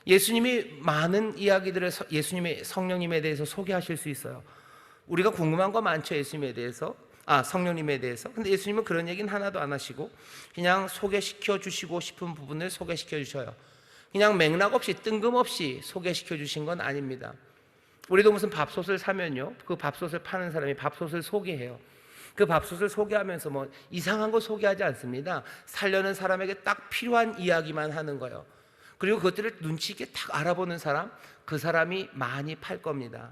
예수님이 많은 이야기들을 예수님의 성령님에 대해서 소개하실 수 있어요. 우리가 궁금한 거 많죠, 예수님에 대해서. 성령님에 대해서. 근데 예수님은 그런 얘기는 하나도 안 하시고 그냥 소개시켜 주시고 싶은 부분을 소개시켜 주셔요. 그냥 맥락 없이 뜬금없이 소개시켜 주신 건 아닙니다. 우리도 무슨 밥솥을 사면요, 그 밥솥을 파는 사람이 밥솥을 소개해요. 그 밥솥을 소개하면서 뭐 이상한 거 소개하지 않습니다. 살려는 사람에게 딱 필요한 이야기만 하는 거예요. 그리고 그것들을 눈치 있게 딱 알아보는 사람, 그 사람이 많이 팔 겁니다.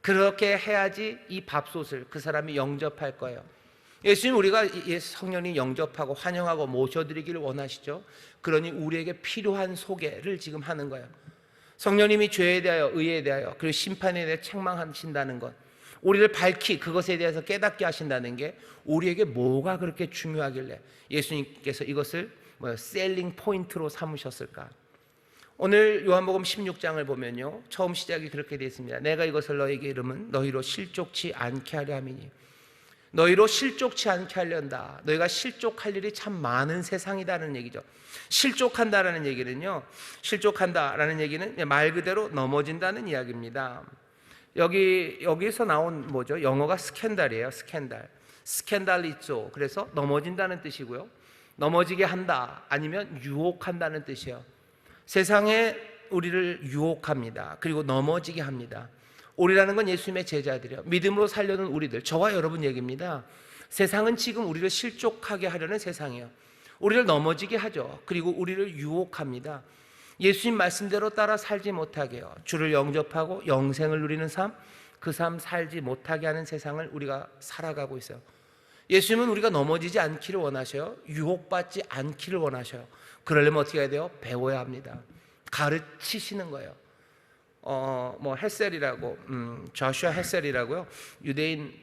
그렇게 해야지 이 밥솥을 그 사람이 영접할 거예요. 예수님, 우리가 성령님 영접하고 환영하고 모셔드리기를 원하시죠. 그러니 우리에게 필요한 소개를 지금 하는 거예요. 성령님이 죄에 대하여, 의에 대하여, 그리고 심판에 대해 책망하신다는 것, 우리를 밝히 그것에 대해서 깨닫게 하신다는 게 우리에게 뭐가 그렇게 중요하길래 예수님께서 이것을 셀링 포인트로 삼으셨을까? 오늘 요한복음 16장을 보면요, 처음 시작이 그렇게 되어 있습니다. 내가 이것을 너에게 이름은 너희로 실족치 않게 하려 함이니. 너희로 실족치 않게 하려한다. 너희가 실족할 일이 참 많은 세상이다라는 얘기죠. 실족한다라는 얘기는요, 실족한다라는 얘기는 말 그대로 넘어진다는 이야기입니다. 여기서 나온 뭐죠? 영어가 스캔들이에요. 스캔달리조. 그래서 넘어진다는 뜻이고요, 넘어지게 한다 아니면 유혹한다는 뜻이에요. 세상에 우리를 유혹합니다. 그리고 넘어지게 합니다. 우리라는 건 예수님의 제자들이요, 믿음으로 살려는 우리들, 저와 여러분 얘기입니다. 세상은 지금 우리를 실족하게 하려는 세상이에요. 우리를 넘어지게 하죠. 그리고 우리를 유혹합니다. 예수님 말씀대로 따라 살지 못하게 해요. 주를 영접하고 영생을 누리는 삶, 그 삶 살지 못하게 하는 세상을 우리가 살아가고 있어요. 예수님은 우리가 넘어지지 않기를 원하셔요. 유혹받지 않기를 원하셔요. 그러려면 어떻게 해야 돼요? 배워야 합니다. 가르치시는 거예요. 헬셀이라고, 조슈아 헬셀이라고요, 유대인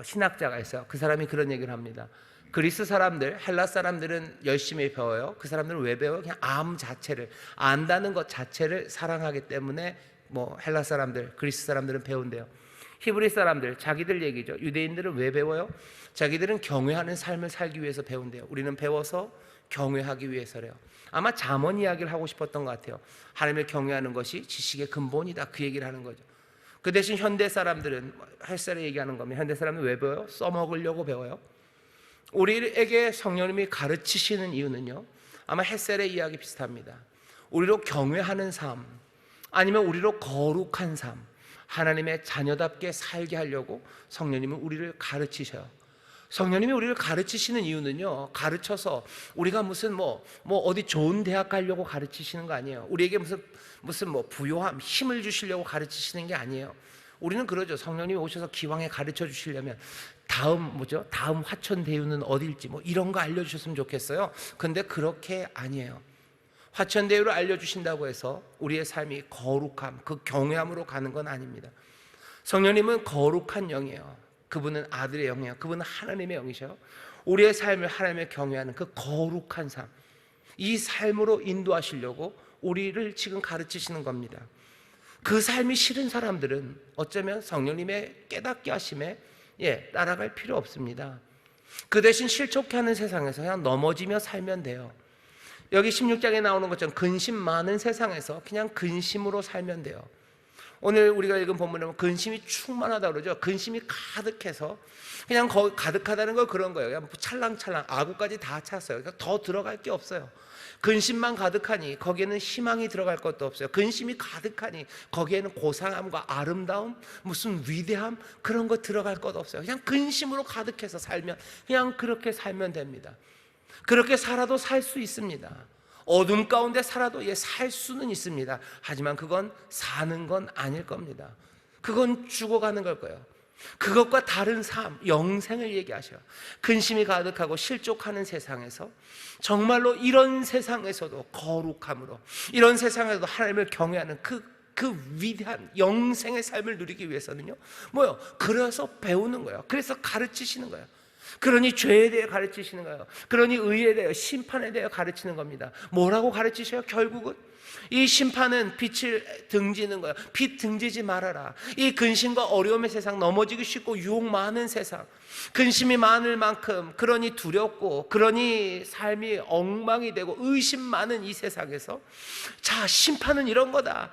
신학자가 있어요. 그 사람이 그런 얘기를 합니다. 그리스 사람들, 헬라 사람들은 열심히 배워요. 그 사람들은 왜 배워요? 그냥 암 자체를, 안다는 것 자체를 사랑하기 때문에 헬라 사람들, 그리스 사람들은 배운대요. 히브리 사람들, 자기들 얘기죠. 유대인들은 왜 배워요? 자기들은 경외하는 삶을 살기 위해서 배운대요. 우리는 배워서 경외하기 위해서래요. 아마 잠언 이야기를 하고 싶었던 것 같아요. 하나님을 경외하는 것이 지식의 근본이다, 그 얘기를 하는 거죠. 그 대신 현대 사람들은, 햇살에 얘기하는 거면 현대 사람은 왜 배워요? 써먹으려고 배워요. 우리에게 성령님이 가르치시는 이유는요, 아마 햇살의 이야기 비슷합니다. 우리로 경외하는 삶, 아니면 우리로 거룩한 삶, 하나님의 자녀답게 살게 하려고 성령님은 우리를 가르치셔요. 성령님이 우리를 가르치시는 이유는요, 가르쳐서 우리가 무슨 어디 좋은 대학 가려고 가르치시는 거 아니에요. 우리에게 무슨 부요함, 힘을 주시려고 가르치시는 게 아니에요. 우리는 그러죠. 성령님이 오셔서 기왕에 가르쳐 주시려면 다음 화천 대유는 어딜지 이런 거 알려주셨으면 좋겠어요. 근데 그렇게 아니에요. 화천 대유를 알려주신다고 해서 우리의 삶이 거룩함, 그 경외함으로 가는 건 아닙니다. 성령님은 거룩한 영이에요. 그분은 아들의 영이에요. 그분은 하나님의 영이셔요. 우리의 삶을 하나님의 경외하는 그 거룩한 삶, 이 삶으로 인도하시려고 우리를 지금 가르치시는 겁니다. 그 삶이 싫은 사람들은 어쩌면 성령님의 깨닫게 하심에 따라갈 필요 없습니다. 그 대신 실족해 하는 세상에서 그냥 넘어지며 살면 돼요. 여기 16장에 나오는 것처럼 근심 많은 세상에서 그냥 근심으로 살면 돼요. 오늘 우리가 읽은 본문에 보면 근심이 충만하다고 그러죠. 근심이 가득해서 그냥 가득하다는 건 그런 거예요. 그냥 찰랑찰랑 아구까지 다 찼어요. 그러니까 더 들어갈 게 없어요. 근심만 가득하니 거기에는 희망이 들어갈 것도 없어요. 근심이 가득하니 거기에는 고상함과 아름다움, 무슨 위대함, 그런 거 들어갈 것 없어요. 그냥 근심으로 가득해서 살면, 그냥 그렇게 살면 됩니다. 그렇게 살아도 살 수 있습니다. 어둠 가운데 살아도 살 수는 있습니다. 하지만 그건 사는 건 아닐 겁니다. 그건 죽어가는 걸 거예요. 그것과 다른 삶, 영생을 얘기하셔요. 근심이 가득하고 실족하는 세상에서 정말로 이런 세상에서도 거룩함으로, 이런 세상에서도 하나님을 경외하는 그 위대한 영생의 삶을 누리기 위해서는요, 그래서 배우는 거예요. 그래서 가르치시는 거예요. 그러니 죄에 대해 가르치시는 거예요. 그러니 의에 대해, 심판에 대해 가르치는 겁니다. 뭐라고 가르치셔요? 결국은 이 심판은 빛을 등지는 거예요. 빛 등지지 말아라. 이 근심과 어려움의 세상, 넘어지기 쉽고 유혹 많은 세상, 근심이 많을 만큼 그러니 두렵고, 그러니 삶이 엉망이 되고 의심 많은 이 세상에서, 자, 심판은 이런 거다.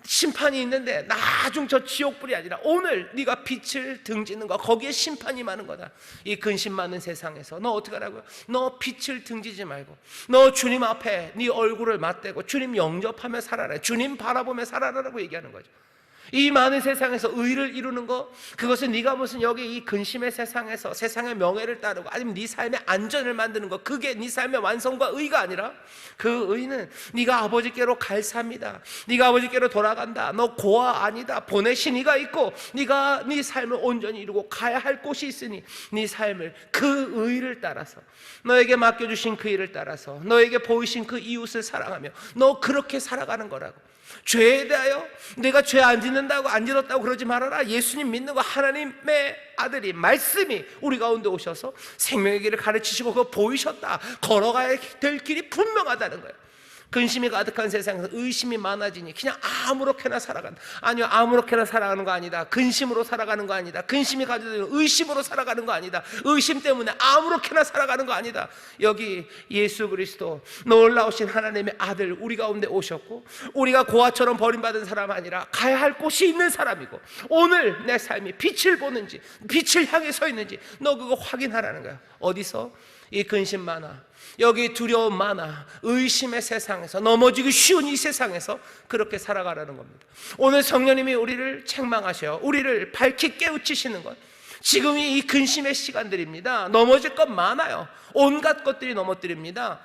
심판이 있는데 나중 저 지옥불이 아니라 오늘 네가 빛을 등지는 거, 거기에 심판이 많은 거다. 이 근심 많은 세상에서 너 어떻게 하라고요? 너 빛을 등지지 말고 너 주님 앞에 네 얼굴을 맞대고 주님 영접하며 살아라, 주님 바라보며 살아라라고 얘기하는 거죠. 이 많은 세상에서 의를 이루는 거, 그것은 네가 무슨 여기 이 근심의 세상에서 세상의 명예를 따르고 아니면 네 삶의 안전을 만드는 거, 그게 네 삶의 완성과 의가 아니라, 그 의는 네가 아버지께로 갈 삶이다. 네가 아버지께로 돌아간다. 너 고아 아니다. 보내신 이가 있고 네가 네 삶을 온전히 이루고 가야 할 곳이 있으니 네 삶을 그 의를 따라서, 너에게 맡겨주신 그 일을 따라서, 너에게 보이신 그 이웃을 사랑하며 너 그렇게 살아가는 거라고. 죄에 대하여 내가 죄 안 짓는다고, 안 짓었다고 그러지 말아라. 예수님 믿는 거, 하나님의 아들이, 말씀이 우리 가운데 오셔서 생명의 길을 가르치시고 그거 보이셨다. 걸어가야 될 길이 분명하다는 거예요. 근심이 가득한 세상에서 의심이 많아지니 그냥 아무렇게나 살아간다. 아니요, 아무렇게나 살아가는 거 아니다. 근심으로 살아가는 거 아니다. 근심이 가져다니는 의심으로 살아가는 거 아니다. 의심 때문에 아무렇게나 살아가는 거 아니다. 여기 예수 그리스도, 놀라우신 하나님의 아들 우리 가운데 오셨고, 우리가 고아처럼 버림받은 사람 아니라 가야 할 곳이 있는 사람이고, 오늘 내 삶이 빛을 보는지, 빛을 향해 서 있는지 너 그거 확인하라는 거야. 어디서? 이 근심 많아, 여기 두려움 많아, 의심의 세상에서, 넘어지기 쉬운 이 세상에서 그렇게 살아가라는 겁니다. 오늘 성령님이 우리를 책망하셔요. 우리를 밝히 깨우치시는 것, 지금이 이 근심의 시간들입니다. 넘어질 것 많아요. 온갖 것들이 넘어뜨립니다.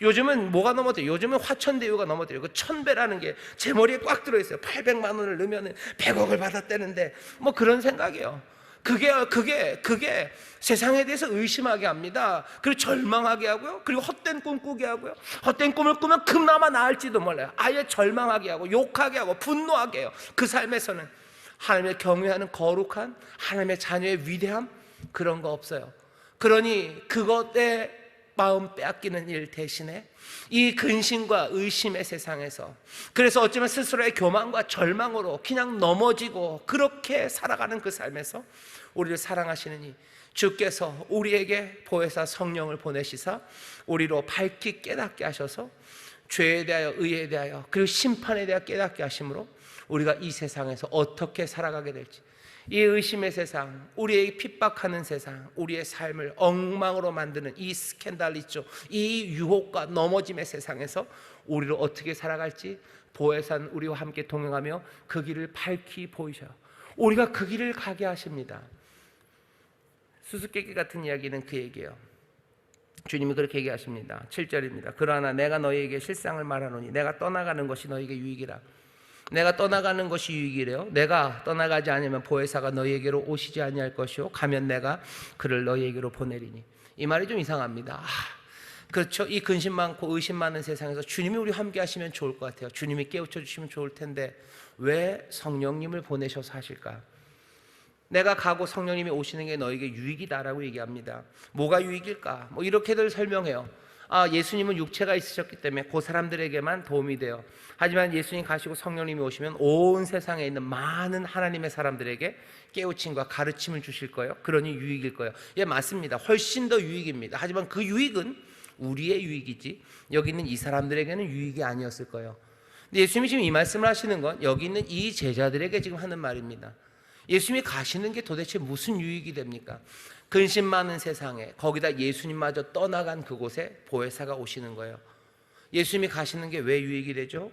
요즘은 뭐가 넘어뜨려요? 요즘은 화천대유가 넘어뜨려요. 그 1000배라는 게 제 머리에 꽉 들어있어요. 800만 원을 넣으면 100억을 받았다는데 그런 생각이에요. 그게 세상에 대해서 의심하게 합니다. 그리고 절망하게 하고요. 그리고 헛된 꿈 꾸게 하고요. 헛된 꿈을 꾸면 그나마 나을지도 몰라요. 아예 절망하게 하고 욕하게 하고 분노하게 해요. 그 삶에서는 하나님의 경외하는 거룩한 하나님의 자녀의 위대함, 그런 거 없어요. 그러니 그것에 마음 빼앗기는 일 대신에 이 근심과 의심의 세상에서, 그래서 어쩌면 스스로의 교만과 절망으로 그냥 넘어지고 그렇게 살아가는 그 삶에서 우리를 사랑하시는 이 주께서 우리에게 보혜사 성령을 보내시사 우리로 밝히 깨닫게 하셔서 죄에 대하여, 의에 대하여, 그리고 심판에 대하여 깨닫게 하심으로 우리가 이 세상에서 어떻게 살아가게 될지, 이 의심의 세상, 우리의 핍박하는 세상, 우리의 삶을 엉망으로 만드는 이 스캔들 있죠, 이 유혹과 넘어짐의 세상에서 우리를 어떻게 살아갈지 보혜사는 우리와 함께 동행하며 그 길을 밝히 보이셔요. 우리가 그 길을 가게 하십니다. 수수께끼 같은 이야기는 그 얘기예요. 주님이 그렇게 얘기하십니다. 7절입니다. 그러나 내가 너희에게 실상을 말하노니 내가 떠나가는 것이 너희에게 유익이라. 내가 떠나가는 것이 유익이래요. 내가 떠나가지 않으면 보혜사가 너희에게로 오시지 아니할 것이요 가면 내가 그를 너희에게로 보내리니. 이 말이 좀 이상합니다. 그렇죠. 이 근심 많고 의심 많은 세상에서 주님이 우리 함께 하시면 좋을 것 같아요. 주님이 깨우쳐 주시면 좋을 텐데 왜 성령님을 보내셔서 하실까? 내가 가고 성령님이 오시는 게 너에게 유익이다라고 얘기합니다. 뭐가 유익일까? 이렇게들 설명해요. 예수님은 육체가 있으셨기 때문에 그 사람들에게만 도움이 돼요. 하지만 예수님 가시고 성령님이 오시면 온 세상에 있는 많은 하나님의 사람들에게 깨우침과 가르침을 주실 거예요. 그러니 유익일 거예요. 예, 맞습니다. 훨씬 더 유익입니다. 하지만 그 유익은 우리의 유익이지 여기 있는 이 사람들에게는 유익이 아니었을 거예요. 근데 예수님이 지금 이 말씀을 하시는 건 여기 있는 이 제자들에게 지금 하는 말입니다. 예수님이 가시는 게 도대체 무슨 유익이 됩니까? 근심 많은 세상에, 거기다 예수님마저 떠나간 그곳에 보혜사가 오시는 거예요. 예수님이 가시는 게 왜 유익이 되죠?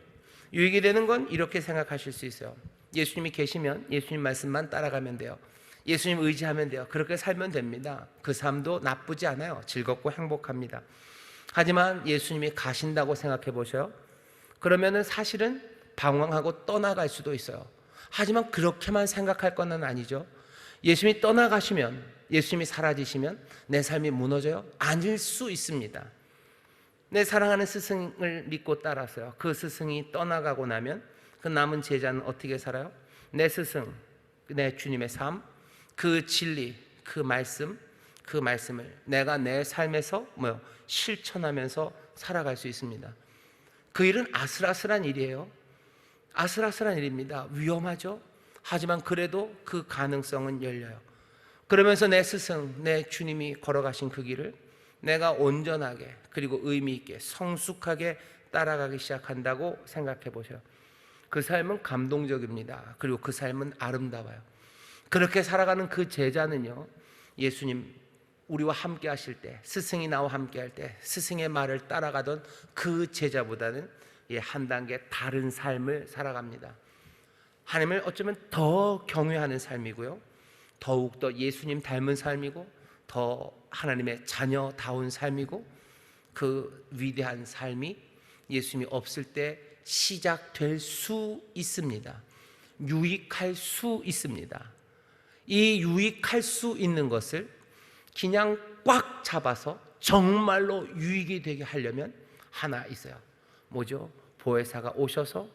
유익이 되는 건 이렇게 생각하실 수 있어요. 예수님이 계시면 예수님 말씀만 따라가면 돼요. 예수님 의지하면 돼요. 그렇게 살면 됩니다. 그 삶도 나쁘지 않아요. 즐겁고 행복합니다. 하지만 예수님이 가신다고 생각해 보셔요. 그러면은 사실은 방황하고 떠나갈 수도 있어요. 하지만 그렇게만 생각할 건 아니죠. 예수님이 떠나가시면, 예수님이 사라지시면 내 삶이 무너져요? 아닐 수 있습니다. 내 사랑하는 스승을 믿고 따라서요, 그 스승이 떠나가고 나면 그 남은 제자는 어떻게 살아요? 내 스승, 내 주님의 삶, 그 진리, 그 말씀을 내가 내 삶에서 실천하면서 살아갈 수 있습니다. 그 일은 아슬아슬한 일이에요. 아슬아슬한 일입니다. 위험하죠. 하지만 그래도 그 가능성은 열려요. 그러면서 내 스승, 내 주님이 걸어가신 그 길을 내가 온전하게 그리고 의미 있게 성숙하게 따라가기 시작한다고 생각해 보세요. 그 삶은 감동적입니다. 그리고 그 삶은 아름다워요. 그렇게 살아가는 그 제자는요, 예수님 우리와 함께 하실 때, 스승이 나와 함께 할 때 스승의 말을 따라가던 그 제자보다는 한 단계 다른 삶을 살아갑니다. 하나님을 어쩌면 더 경외하는 삶이고요, 더욱더 예수님 닮은 삶이고, 더 하나님의 자녀다운 삶이고, 그 위대한 삶이 예수님이 없을 때 시작될 수 있습니다. 유익할 수 있습니다. 이 유익할 수 있는 것을 그냥 꽉 잡아서 정말로 유익이 되게 하려면 하나 있어요. 뭐죠? 보혜사가 오셔서,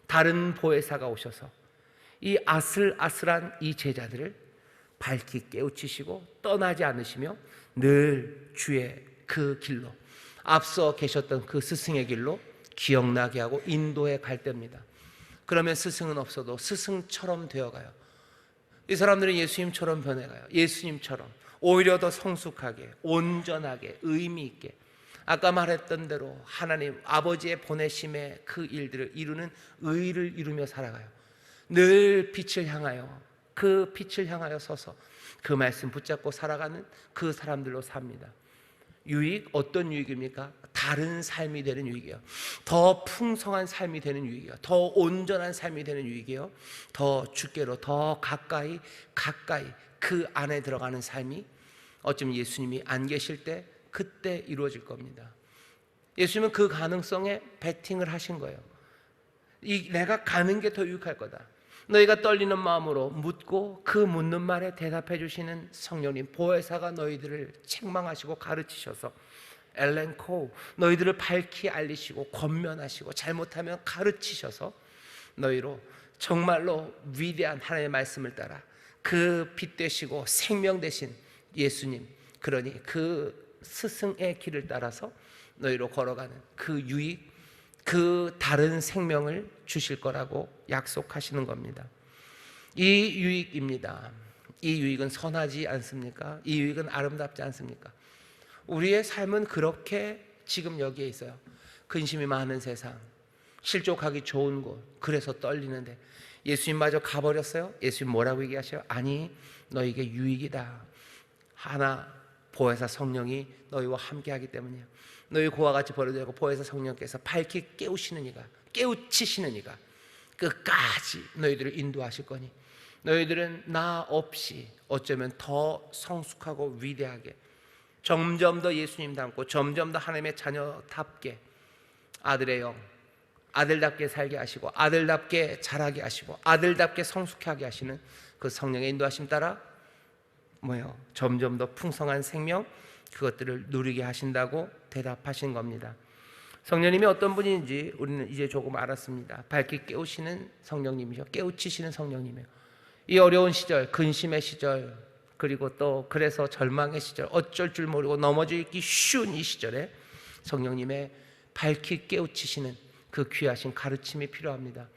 다른 보혜사가 오셔서 이 아슬아슬한 이 제자들을 밝히 깨우치시고 떠나지 않으시며 늘 주의 그 길로, 앞서 계셨던 그 스승의 길로 기억나게 하고 인도해 갈 때입니다. 그러면 스승은 없어도 스승처럼 되어가요. 이 사람들은 예수님처럼 변해가요. 예수님처럼 오히려 더 성숙하게, 온전하게, 의미 있게, 아까 말했던 대로 하나님 아버지의 보내심의 그 일들을 이루는 의를 이루며 살아가요. 늘 빛을 향하여, 그 빛을 향하여 서서 그 말씀 붙잡고 살아가는 그 사람들로 삽니다. 유익, 어떤 유익입니까? 다른 삶이 되는 유익이에요. 더 풍성한 삶이 되는 유익이에요. 더 온전한 삶이 되는 유익이에요. 더 주께로 더 가까이 그 안에 들어가는 삶이 어쩌면 예수님이 안 계실 때 그때 이루어질 겁니다. 예수님은 그 가능성에 베팅을 하신 거예요. 내가 가는 게 더 유익할 거다. 너희가 떨리는 마음으로 묻고 그 묻는 말에 대답해 주시는 성령님 보혜사가 너희들을 책망하시고 가르치셔서, 엘렌코 너희들을 밝히 알리시고 권면하시고 잘못하면 가르치셔서 너희로 정말로 위대한 하나님의 말씀을 따라 그 빛 되시고 생명 되신 예수님, 그러니 그 스승의 길을 따라서 너희로 걸어가는 그 유익, 그 다른 생명을 주실 거라고 약속하시는 겁니다. 이 유익입니다. 이 유익은 선하지 않습니까? 이 유익은 아름답지 않습니까? 우리의 삶은 그렇게 지금 여기에 있어요. 근심이 많은 세상, 실족하기 좋은 곳, 그래서 떨리는데 예수님마저 가버렸어요. 예수님 뭐라고 얘기하셔요? 아니, 너에게 유익이다. 하나, 보혜사 성령이 너희와 함께하기 때문이야. 너희 고와 같이 버려되고 보혜사 성령께서 밝히 깨우시는 이가, 깨우치시는 이가 끝까지 너희들을 인도하실 거니 너희들은 나 없이 어쩌면 더 성숙하고 위대하게, 점점 더 예수님 닮고 점점 더 하나님의 자녀답게, 아들의 영, 아들답게 살게 하시고 아들답게 자라게 하시고 아들답게 성숙하게 하시는 그 성령의 인도하심 따라 점점 더 풍성한 생명, 그것들을 누리게 하신다고 대답하신 겁니다. 성령님이 어떤 분인지 우리는 이제 조금 알았습니다. 밝게 깨우시는 성령님이죠. 깨우치시는 성령님이에요. 이 어려운 시절, 근심의 시절, 그리고 또 그래서 절망의 시절, 어쩔 줄 모르고 넘어지기 쉬운 이 시절에 성령님의 밝히 깨우치시는 그 귀하신 가르침이 필요합니다.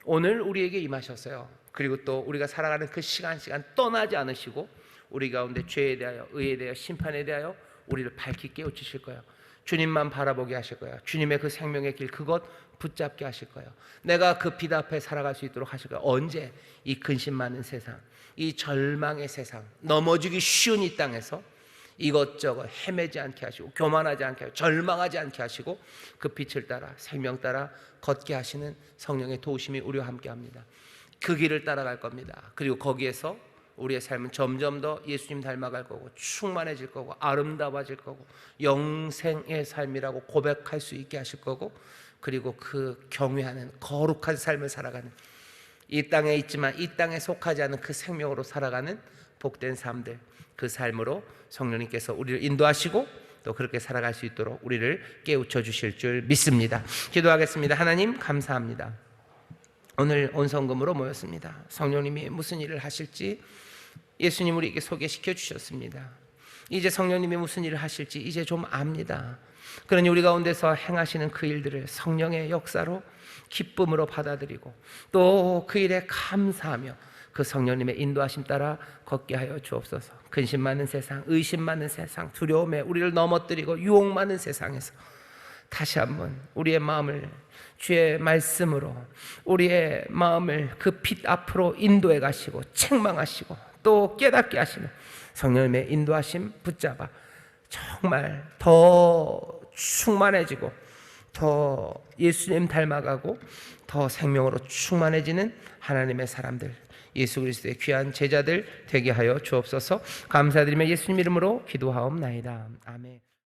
오늘 우리에게 임하셨어요. 그리고 또 우리가 살아가는 그 시간 떠나지 않으시고 우리 가운데 죄에 대하여, 의에 대하여, 심판에 대하여 우리를 밝히 깨우치실 거예요. 주님만 바라보게 하실 거예요. 주님의 그 생명의 길, 그것 붙잡게 하실 거예요. 내가 그 빛 앞에 살아갈 수 있도록 하실 거예요. 언제? 이 근심 많은 세상, 이 절망의 세상, 넘어지기 쉬운 이 땅에서 이것저것 헤매지 않게 하시고 교만하지 않게 하시고 절망하지 않게 하시고 그 빛을 따라, 생명 따라 걷게 하시는 성령의 도우심이 우리와 함께합니다. 그 길을 따라갈 겁니다. 그리고 거기에서 우리의 삶은 점점 더 예수님 닮아갈 거고 충만해질 거고 아름다워질 거고 영생의 삶이라고 고백할 수 있게 하실 거고, 그리고 그 경외하는 거룩한 삶을 살아가는, 이 땅에 있지만 이 땅에 속하지 않은 그 생명으로 살아가는 복된 삶들, 그 삶으로 성령님께서 우리를 인도하시고 또 그렇게 살아갈 수 있도록 우리를 깨우쳐 주실 줄 믿습니다. 기도하겠습니다. 하나님 감사합니다. 오늘 온성금으로 모였습니다. 성령님이 무슨 일을 하실지 예수님 우리에게 소개시켜 주셨습니다. 이제 성령님이 무슨 일을 하실지 이제 좀 압니다. 그러니 우리 가운데서 행하시는 그 일들을 성령의 역사로 기쁨으로 받아들이고 또 그 일에 감사하며 그 성령님의 인도하심 따라 걷게 하여 주옵소서. 근심 많은 세상, 의심 많은 세상, 두려움에 우리를 넘어뜨리고 유혹 많은 세상에서 다시 한번 우리의 마음을 주의 말씀으로, 우리의 마음을 그 빛 앞으로 인도해 가시고 책망하시고 또 깨닫게 하시는 성령님의 인도하심 붙잡아 정말 더 충만해지고 더 예수님 닮아가고 더 생명으로 충만해지는 하나님의 사람들, 예수 그리스도의 귀한 제자들 되게 하여 주옵소서. 감사드리며 예수님 이름으로 기도하옵나이다. 아멘.